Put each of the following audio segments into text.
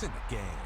points in the game.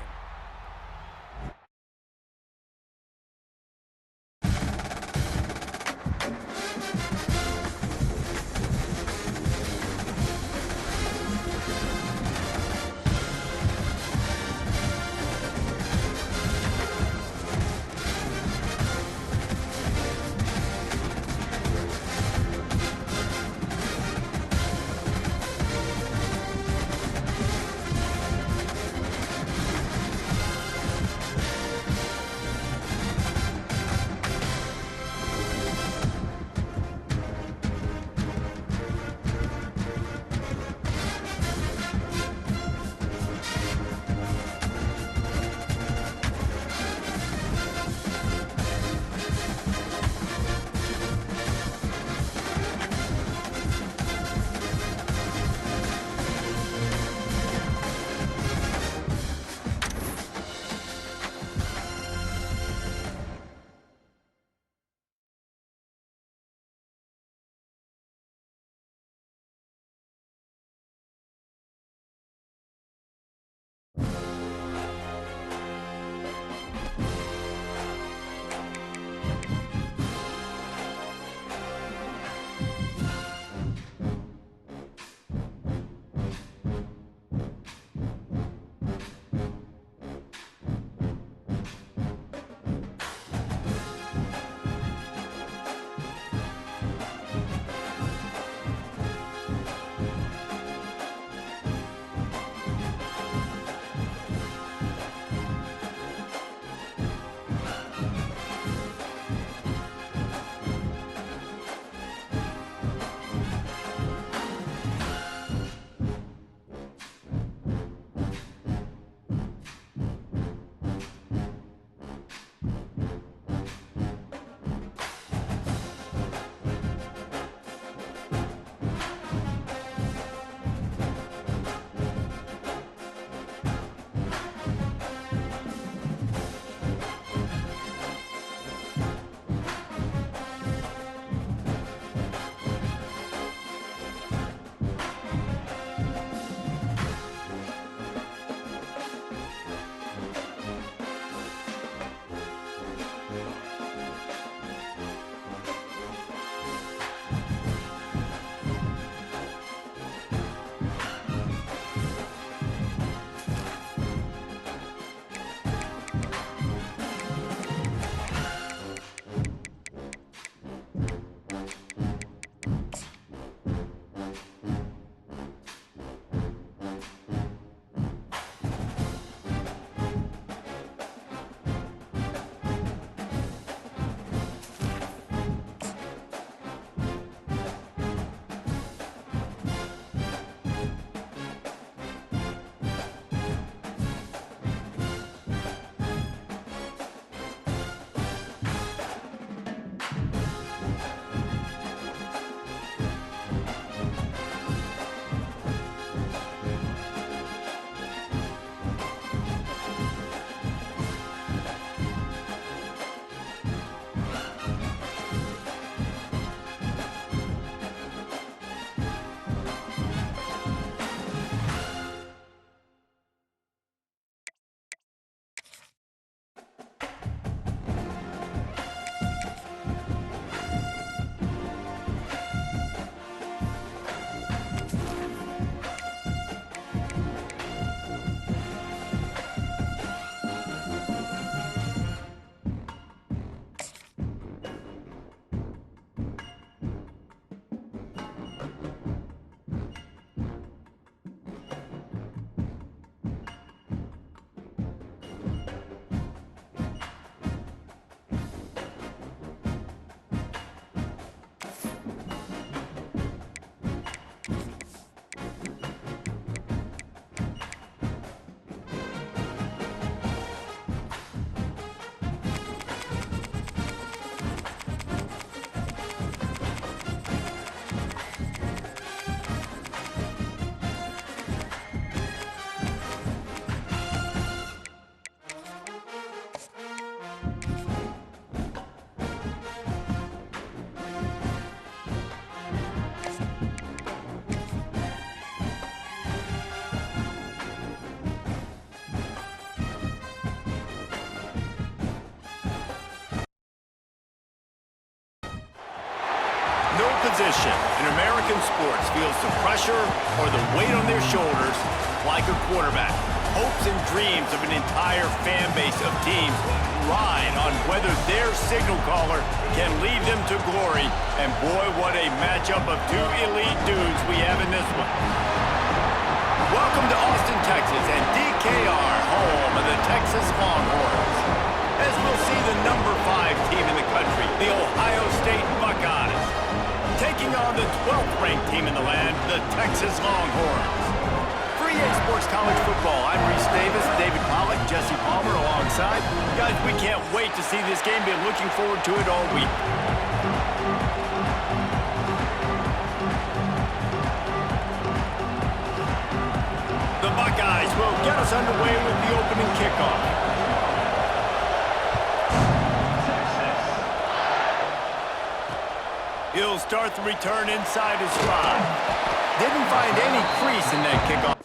position in American sports feels the pressure or the weight on their shoulders like a quarterback. Hopes and dreams of an entire fan base of teams ride on whether their signal caller can lead them to glory. And boy, what a matchup of two elite dudes we have in this one. Welcome to Austin, Texas, and DKR, home of the Texas Longhorns. As we'll see the number 5 team in the country, the Ohio State Buckeyes, taking on the 12th ranked team in the land, the Texas Longhorns. For EA Sports College Football, I'm Reese Davis, David Pollack, Jesse Palmer alongside. Guys, we can't wait to see this game. Been looking forward to it all week. The Buckeyes will get us underway with the opening kickoff. He'll start the return inside his 5. Didn't find any crease in that kickoff.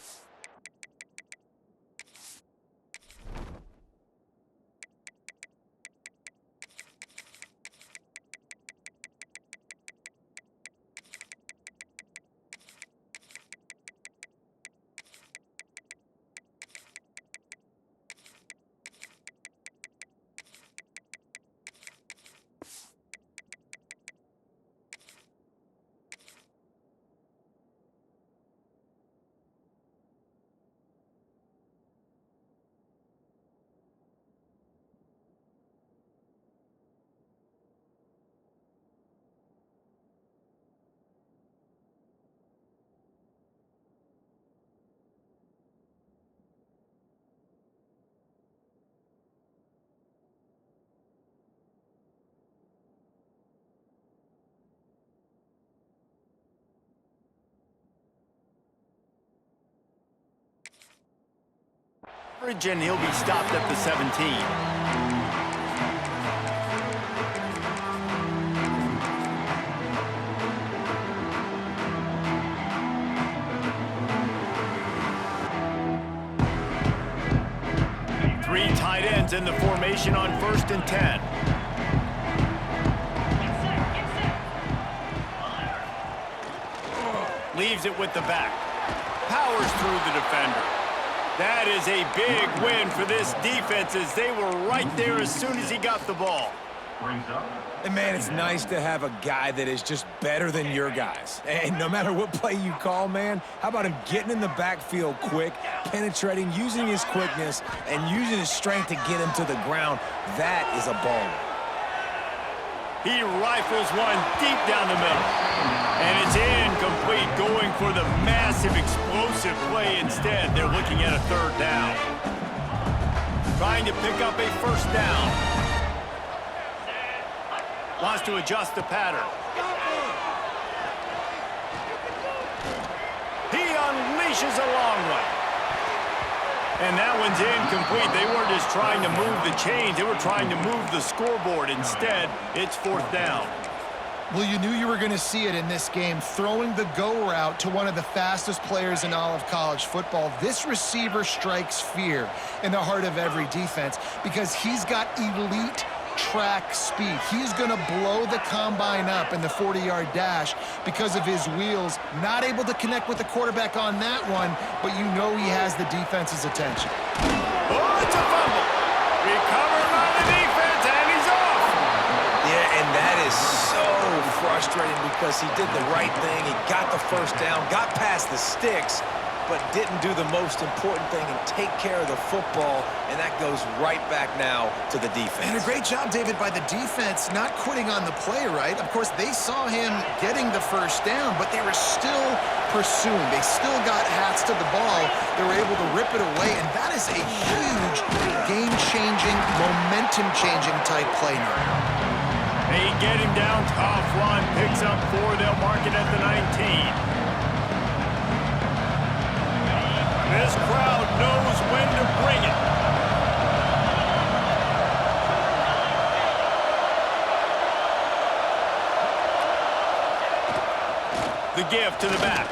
And he'll be stopped at the 17. Three tight ends in the formation on 1st and 10. Leaves it with the back. Powers through the defender. That is a big win for this defense as they were right there as soon as he got the ball. And man, it's nice to have a guy that is just better than your guys. And no matter what play you call, man, how about him getting in the backfield quick, penetrating, using his quickness, and using his strength to get him to the ground. That is a baller. He rifles one deep down the middle. And it's incomplete, going for the massive explosive play instead. They're looking at a 3rd down. Trying to pick up a 1st down. Wants to adjust the pattern. He unleashes a long one. And that one's incomplete. They weren't just trying to move the chains. They were trying to move the scoreboard. Instead, it's 4th down. Well, you knew you were going to see it in this game, throwing the go route to one of the fastest players in all of college football. This receiver strikes fear in the heart of every defense because he's got elite track speed. He's going to blow the combine up in the 40-yard dash because of his wheels. Not able to connect with the quarterback on that one, but you know he has the defense's attention. Oh, it's a fumble. Recovered by the defense, and he's off. Yeah, and that is so frustrating because he did the right thing. He got the 1st down, got past the sticks, but didn't do the most important thing and take care of the football, and that goes right back now to the defense. And a great job, David, by the defense not quitting on the play, right? Of course, they saw him getting the 1st down, but they were still pursuing. They still got hats to the ball. They were able to rip it away, and that is a huge game-changing, momentum-changing type play now. They get him down. Tough run. Picks up 4. They'll mark it at the 19. This crowd knows when to bring it. The give to the back.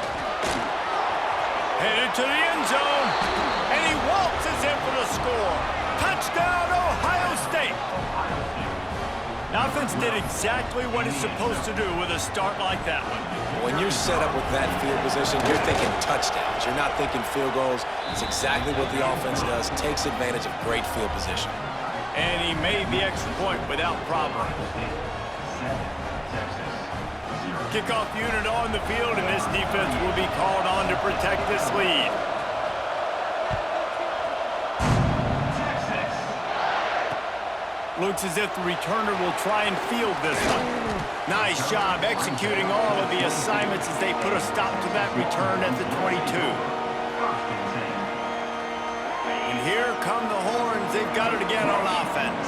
Headed to the end zone. And he waltzes in for the score. Touchdown, Ohio State. Offense did exactly what it's supposed to do with a start like that one. When you're set up with that field position, you're thinking touchdowns. You're not thinking field goals. It's exactly what the offense does. Takes advantage of great field position. And he made the extra point without problem. Kickoff unit on the field, and this defense will be called on to protect this lead. Looks as if the returner will try and field this one. Nice job executing all of the assignments as they put a stop to that return at the 22. And here come the horns. They've got it again on offense.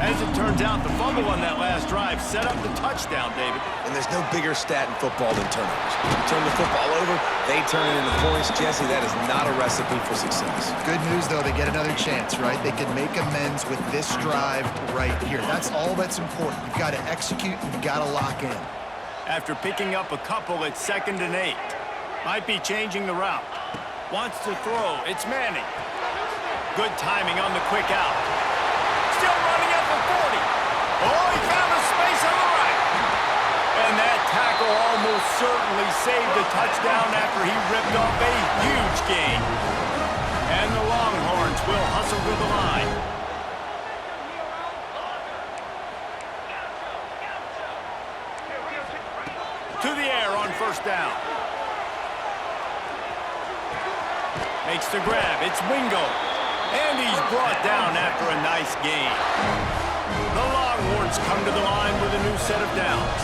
As it turns out, the fumble on that last drive set up the touchdown, David. And there's no bigger stat in football than turnovers. You turn the football over, they turn it into points. Jesse, that is not a recipe for success. Good news, though, they get another chance, right? They can make amends with this drive right here. That's all that's important. You've got to execute, and you've got to lock in. After picking up a couple at 2nd and 8. Might be changing the route. Wants to throw. It's Manning. Good timing on the quick out. Still running at the 40. Oh, he found a space on the right. And that tackle almost certainly saved a touchdown after he ripped off a huge gain. And the Longhorns will hustle to the line. To the air on 1st down. Makes the grab. It's Wingo. And he's brought down after a nice gain. The Longhorns come to the line with a new set of downs.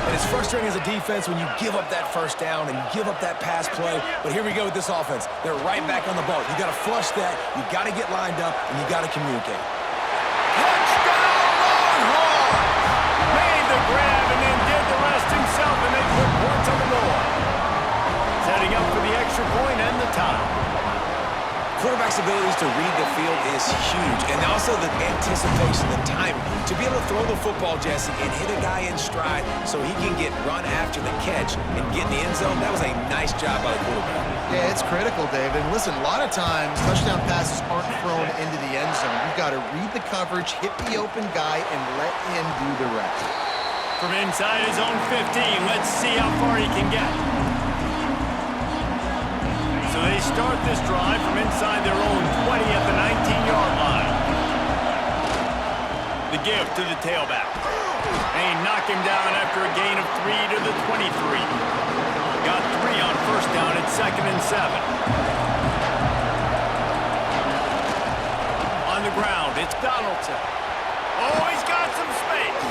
And it's frustrating as a defense when you give up that 1st down and you give up that pass play. But here we go with this offense. They're right back on the ball. You got to flush that. You got to get lined up, and you got to communicate. Touchdown, Longhorns! Made the grab and then did the rest himself, and they put points on the board. Setting up for the extra point and the tie. Quarterback's abilities to read the field is huge, and also the anticipation, the timing. To be able to throw the football, Jesse, and hit a guy in stride so he can get run after the catch and get in the end zone, that was a nice job by the quarterback. Yeah, it's critical, David. Listen, a lot of times, touchdown passes aren't thrown into the end zone. You've got to read the coverage, hit the open guy, and let him do the rest. From inside his own 15, let's see how far he can get. So they start this drive from inside their own 20 at the 19-yard line. The give to the tailback. And he knocked him down after a gain of 3 to the 23. Got 3 on 1st down at 2nd and 7. On the ground, it's Donaldson. Oh, he's got some space.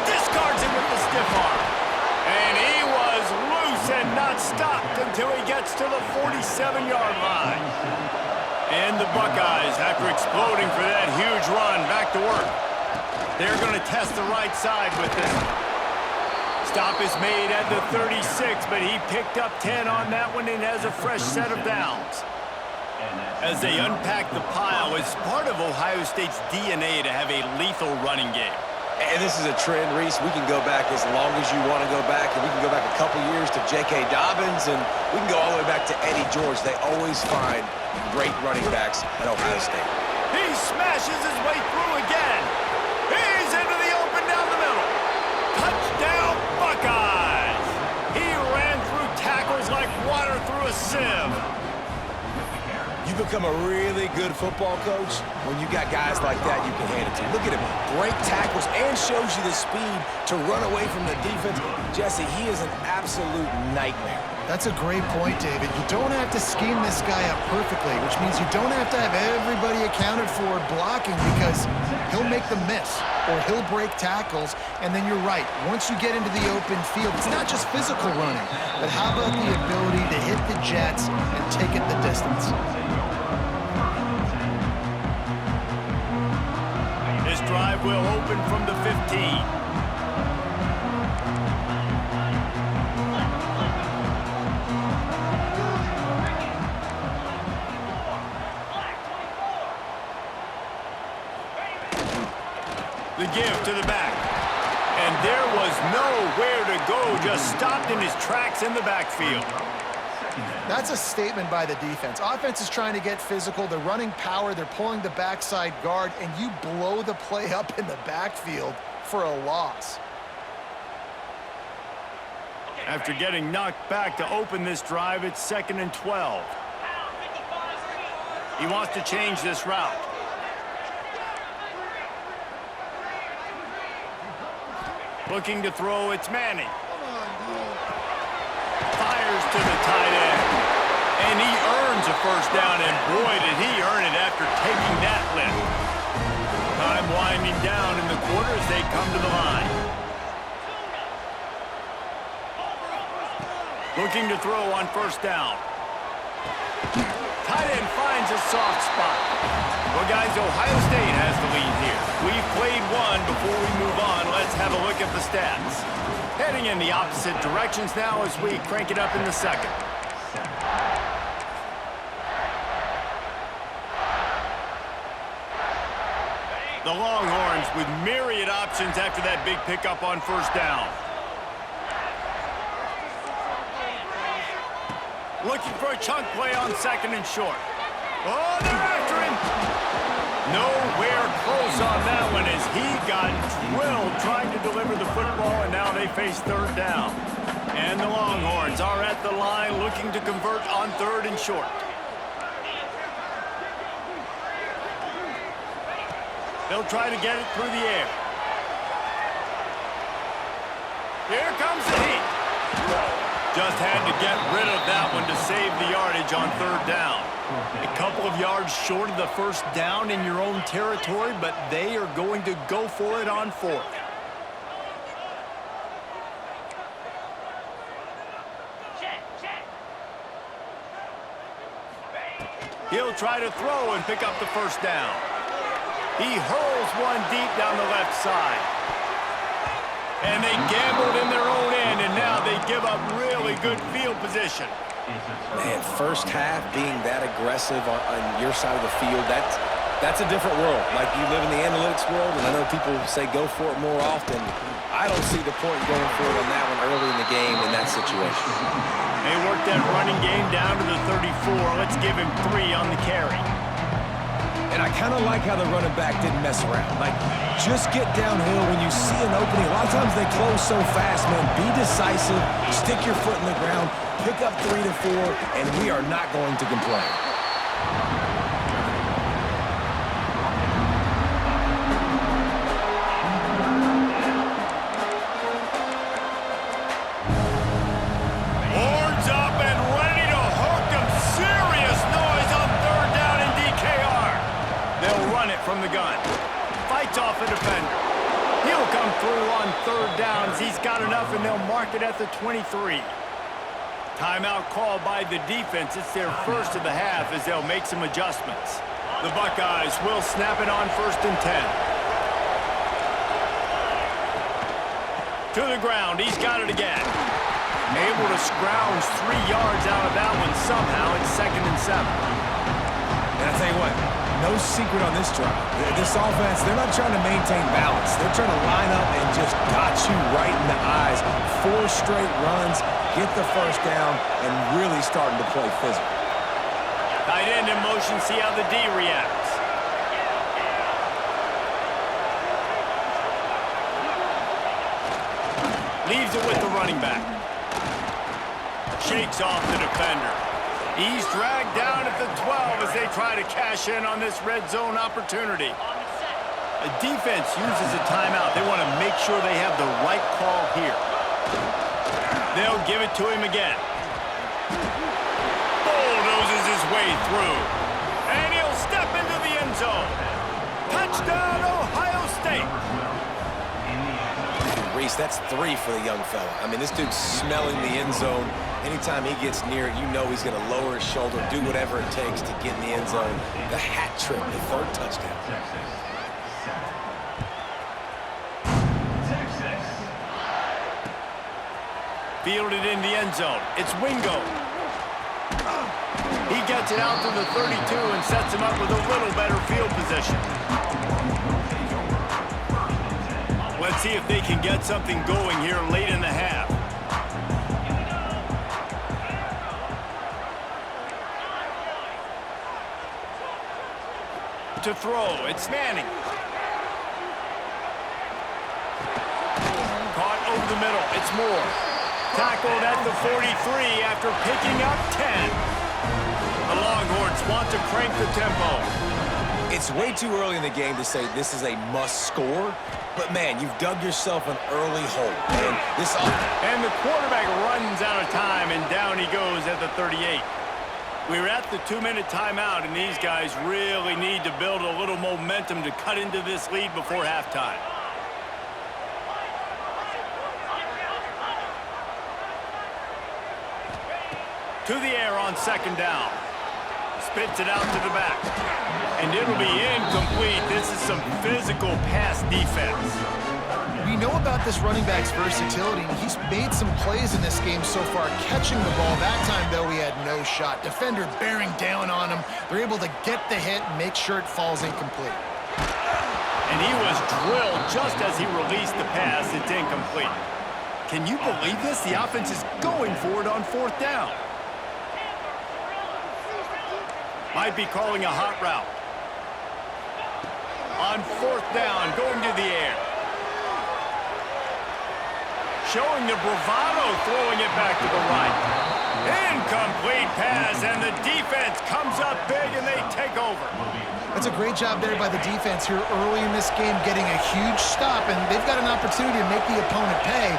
Discards him with the stiff arm. And he was loose and not stopped until he gets to the 47-yard line. And the Buckeyes, after exploding for that huge run, back to work. They're going to test the right side with this. Stop is made at the 36, but he picked up 10 on that one and has a fresh set of downs. As they unpack the pile, it's part of Ohio State's DNA to have a lethal running game. And this is a trend, Reese. We can go back as long as you want to go back, and we can go back a couple years to J.K. Dobbins, and we can go all the way back to Eddie George. They always find great running backs at Ohio State. He smashes his way through again. He's into the open down the middle. Touchdown, Buckeyes! He ran through tackles like water through a sieve. You become a really good football coach when you got guys like that you can hand it to. Look at him, break tackles and shows you the speed to run away from the defense. Jesse, he is an absolute nightmare. That's a great point, David. You don't have to scheme this guy up perfectly, which means you don't have to have everybody accounted for blocking because he'll make them miss or he'll break tackles. And then you're right. Once you get into the open field, it's not just physical running, but how about the ability to hit the jets and take it the distance? This drive will open from the 15. The give to the back. And there was nowhere to go, just stopped in his tracks in the backfield. That's a statement by the defense. Offense is trying to get physical. They're running power. They're pulling the backside guard, and you blow the play up in the backfield for a loss. After getting knocked back to open this drive, it's 2nd and 12. He wants to change this route. Looking to throw, it's Manning. Fires to the tight end. And he earns a first down, and boy, did he earn it after taking that lift. Time winding down in the quarter as they come to the line. Looking to throw on first down. Tight end finds a soft spot. Well, guys, Ohio State has the lead here. We've played one. Before we move on, let's have a look at the stats. Heading in the opposite directions now as we crank it up in the second. The Longhorns with myriad options after that big pickup on first down. Looking for a chunk play on 2nd and short. Oh, they're after him. Nowhere close on that one as he got drilled trying to deliver the football, and now they face 3rd down. And the Longhorns are at the line looking to convert on 3rd and short. They'll try to get it through the air. Here comes the heat. Just had to get rid of that one to save the yardage on 3rd down. A couple of yards short of the first down in your own territory, but they are going to go for it on 4th. He'll try to throw and pick up the first down. He hurls one deep down the left side. And they gambled in their own end, and now they give up really good field position. Man, first half being that aggressive on your side of the field, that's a different world. Like, you live in the analytics world, and I know people say go for it more often. I don't see the point in going for it on that one early in the game in that situation. They work that running game down to the 34. Let's give him 3 on the carry. And I kind of like how the running back didn't mess around. Like, just get downhill when you see an opening. A lot of times they close so fast, man. Be decisive, stick your foot in the ground, pick up 3 to 4, and we are not going to complain. Horns up and ready to hook them. Serious noise on 3rd down in DKR. They'll run it from the gun. Fights off a defender. He'll come through on 3rd downs. He's got enough, and they'll mark it at the 23. Timeout called by the defense. It's their first of the half as they'll make some adjustments. The Buckeyes will snap it on 1st and 10. To the ground. He's got it again. Able to scrounge 3 yards out of that one somehow. It's 2nd and 7. And I tell you what, no secret on this drive. This offense, they're not trying to maintain balance. They're trying to line up and just dot you right in the eyes. 4 straight runs, get the first down, and really starting to play physical. Tight end in motion, see how the D reacts. Leaves it with the running back. Shakes off the defender. He's dragged down at the 12 as they try to cash in on this red zone opportunity. A defense uses a timeout. They want to make sure they have the right call here. They'll give it to him again. Bulldozes his way through. And he'll step into the end zone. Touchdown, Ohio State. Reese, that's 3 for the young fella. I mean, this dude's smelling the end zone. Anytime he gets near it, you know he's going to lower his shoulder, do whatever it takes to get in the end zone. The hat trick, the 3rd touchdown. Fielded in the end zone. It's Wingo. He gets it out to the 32 and sets him up with a little better field position. Let's see if they can get something going here late in the half. to throw. It's Manning. Caught over the middle. It's Moore. Tackled at the 43 after picking up 10. The Longhorns want to crank the tempo. It's way too early in the game to say this is a must score, but man, you've dug yourself an early hole. And the quarterback runs out of time, and down he goes at the 38. We're at the 2-minute timeout, and these guys really need to build a little momentum to cut into this lead before halftime. To the air on second down. Spits it out to the back. And it'll be incomplete. This is some physical pass defense. We know about this running back's versatility. He's made some plays in this game so far, catching the ball. That time, though, he had no shot. Defender bearing down on him. They're able to get the hit and make sure it falls incomplete. And he was drilled just as he released the pass. It's incomplete. Can you believe this? The offense is going for it on fourth down. Might be calling a hot route. On fourth down, going to the air. Showing the bravado, throwing it back to the right. Incomplete pass, and the defense comes up big, and they take over. That's a great job there by the defense here early in this game, getting a huge stop, and they've got an opportunity to make the opponent pay.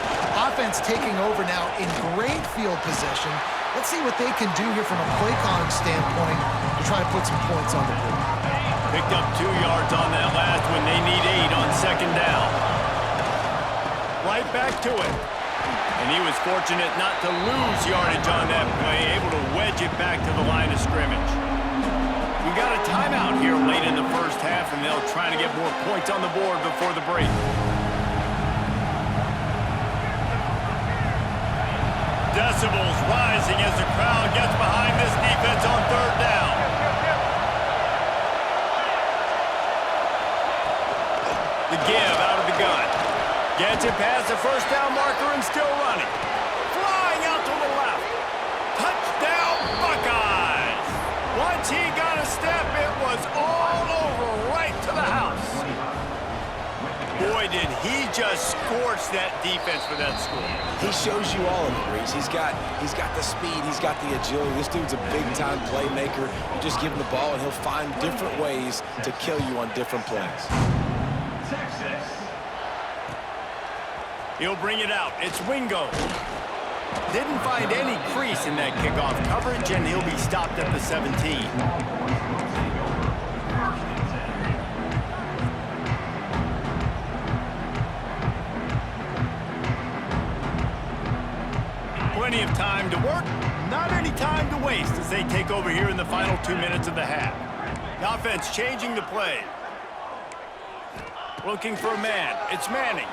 Offense taking over now in great field possession. Let's see what they can do here from a play calling standpoint to try to put some points on the board. Picked up 2 yards on that last one. They need 8 on second down. Right back to it. And he was fortunate not to lose yardage on that play, able to wedge it back to the line of scrimmage. We got a timeout here late in the first half, and they'll try to get more points on the board before the break. Decibels rising as the crowd gets behind this defense on third down. The give out of the gun. Gets it past the first down marker and still running. Flying out to the left. Touchdown, Buckeyes. Once he got a step, it was all over right to the house. Boy, did he just scorch that defense for that score. He shows you all of it, Reese. He's got the speed, he's got the agility. This dude's a big-time playmaker. You just give him the ball, and he'll find different ways to kill you on different plays. He'll bring it out. It's Wingo. Didn't find any crease in that kickoff coverage, and he'll be stopped at the 17. Plenty of time to work, not any time to waste as they take over here in the final 2 minutes of the half. The offense changing the play. Looking for a man. It's Manning.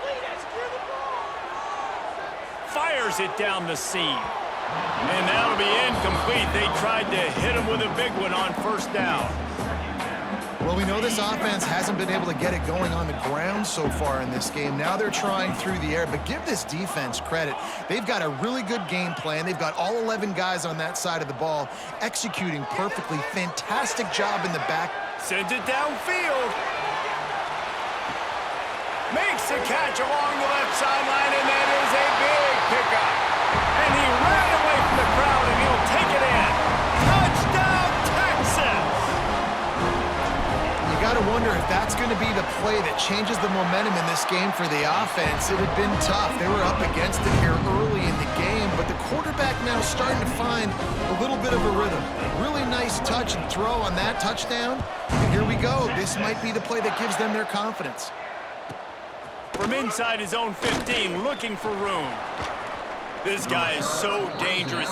Fires it down the seam. And that'll be incomplete. They tried to hit him with a big one on first down. Well, we know this offense hasn't been able to get it going on the ground so far in this game. Now they're trying through the air, but give this defense credit. They've got a really good game plan. They've got all 11 guys on that side of the ball executing perfectly. Fantastic job in the back. Sends it downfield. Makes the catch along the left sideline, and that is a big pickup. And he ran away from the crowd, and he'll take it in. Touchdown, Texas! You got to wonder if that's going to be the play that changes the momentum in this game for the offense. It had been tough. They were up against it here early in the game, but the quarterback now starting to find a little bit of a rhythm. Really nice touch and throw on that touchdown. And here we go. This might be the play that gives them their confidence. From inside his own 15, looking for room. This guy is so dangerous.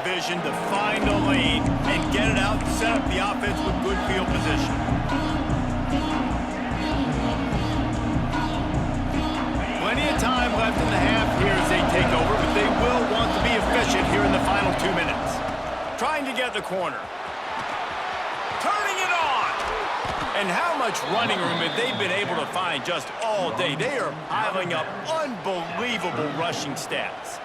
Vision to find a lane and get it out and set up the offense with good field position. Plenty of time left in the half here as they take over, but they will want to be efficient here in the final 2 minutes. Trying to get the corner. Turning it on. And how much running room have they been able to find just all day? They are piling up unbelievable rushing stats.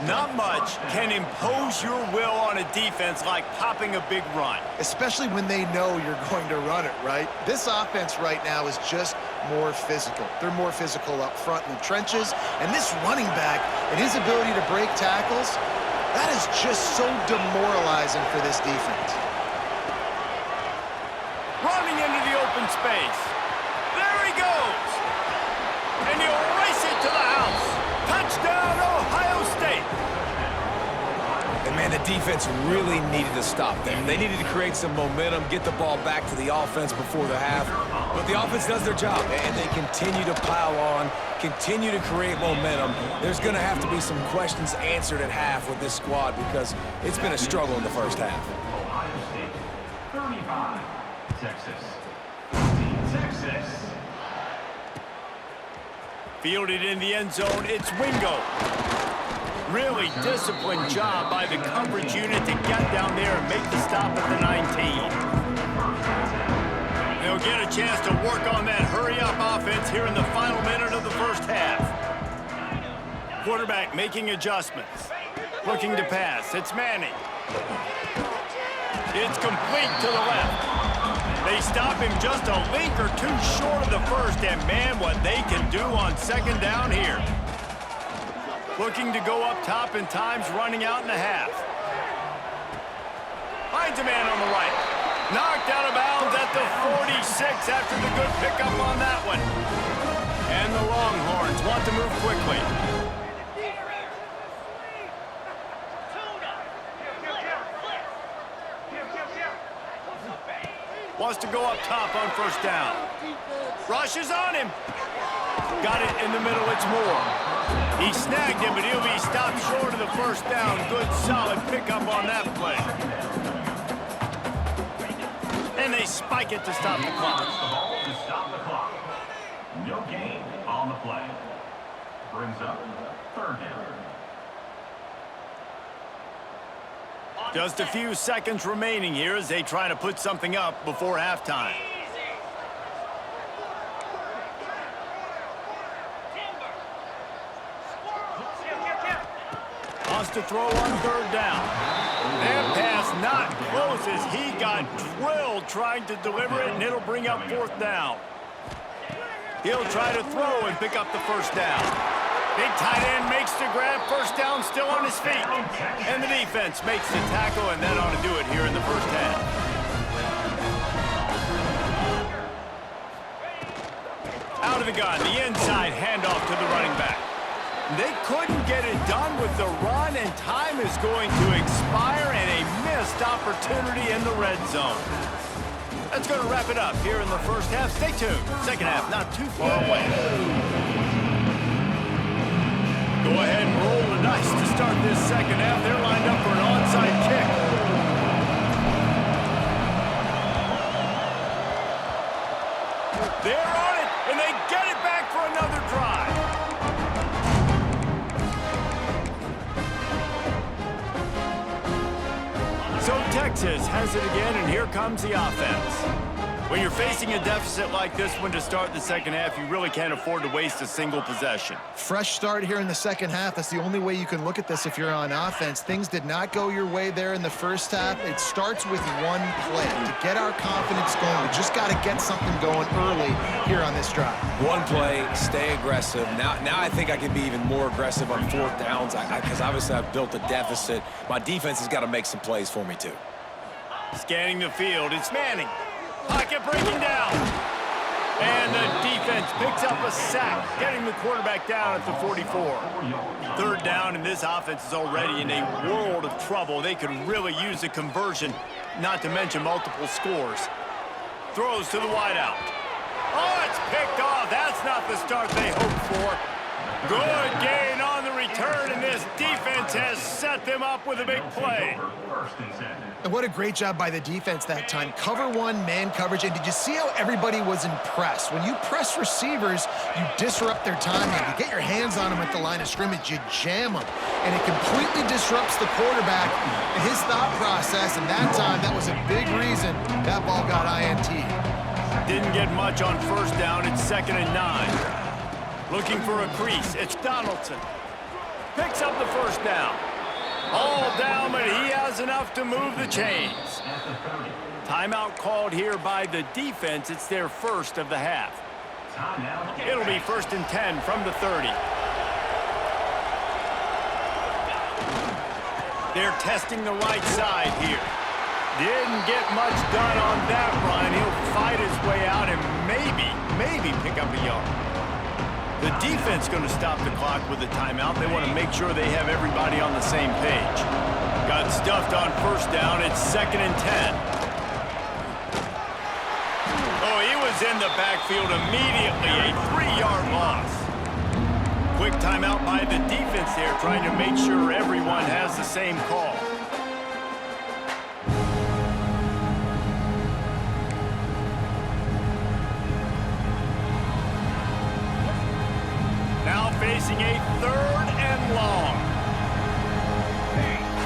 Not much can impose your will on a defense like popping a big run. Especially when they know you're going to run it, right? This offense right now is just more physical. They're more physical up front in the trenches. And this running back and his ability to break tackles, that is just so demoralizing for this defense. Running into the open space. There he goes. And he'll race it to the house. Touchdown, Ohio State. And, man, the defense really needed to stop there. They needed to create some momentum, get the ball back to the offense before the half. But the offense does their job, and they continue to pile on, continue to create momentum. There's going to have to be some questions answered at half with this squad because it's been a struggle in the first half. Ohio State, 35. Texas. 14, Texas. Fielded in the end zone, it's Wingo. Really disciplined job by the coverage unit to get down there and make the stop at the 19. They'll get a chance to work on that hurry-up offense here in the final minute of the first half. Quarterback making adjustments. Looking to pass. It's Manning. It's complete to the left. They stop him just a link or two short of the first, and man, what they can do on second down here. Looking to go up top in times, running out in the half. Finds a man on the right. Knocked out of bounds at the 46 after the good pickup on that one. And the Longhorns want to move quickly. Wants to go up top on first down. Rushes on him. Got it in the middle, it's Moore. He snagged him, but he'll be stopped short of the first down. Good, solid pickup on that play. And they spike it to stop the clock. To stop the clock. No gain on the play. Brings up third down. Just a few seconds remaining here as they try to put something up before halftime. Wants to throw on third down. That pass not close as he got drilled trying to deliver it, and it'll bring up fourth down. He'll try to throw and pick up the first down. Big tight end makes the grab, first down, still on his feet. And the defense makes the tackle, and that ought to do it here in the first half. Out of the gun, the inside handoff to the running back. They couldn't get it done with the run, and time is going to expire, and a missed opportunity in the red zone. That's going to wrap it up here in the first half. Stay tuned. Second half not too far away. Go ahead and roll the dice to start this second half. They're lined up for an onside kick. They're on it, and they get it back for another drive. So Texas has it again, and here comes the offense. When you're facing a deficit like this one to start the second half, you really can't afford to waste a single possession. Fresh start here in the second half. That's the only way you can look at this if you're on offense. Things did not go your way there in the first half. It starts with one play. To get our confidence going, we just got to get something going early here on this drive. One play, stay aggressive. Now I think I can be even more aggressive on fourth downs because obviously I've built a deficit. My defense has got to make some plays for me too. Scanning the field, it's Manning. Pocket breaking down. And the defense picks up a sack, getting the quarterback down at the 44. Third down, and this offense is already in a world of trouble. They could really use a conversion, not to mention multiple scores. Throws to the wideout. Oh, it's picked off. That's not the start they hoped for. Good gain on the return, and this defense has set them up with a big play. And what a great job by the defense that time. Cover one, man coverage. And did you see how everybody was impressed? When you press receivers, you disrupt their timing. You get your hands on them at the line of scrimmage, you jam them. And it completely disrupts the quarterback and his thought process. And that time, that was a big reason that ball got INT. didn't get much on first down. It's 2nd and 9. Looking for a crease. It's Donaldson. Picks up the first down. All down, but he has enough to move the chains. Timeout called here by the defense. It's their first of the half. It'll be 1st and 10 from the 30. They're testing the right side here. Didn't get much done on that run. He'll fight his way out and maybe pick up a yard. The defense going to stop the clock with a timeout. They want to make sure they have everybody on the same page. Got stuffed on first down. It's 2nd and 10. Oh, he was in the backfield immediately. A 3-yard loss. Quick timeout by the defense there, trying to make sure everyone has the same call. Now facing a 3rd and long.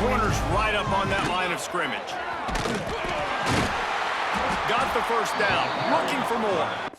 Corner's right up on that line of scrimmage. Got the first down, looking for more.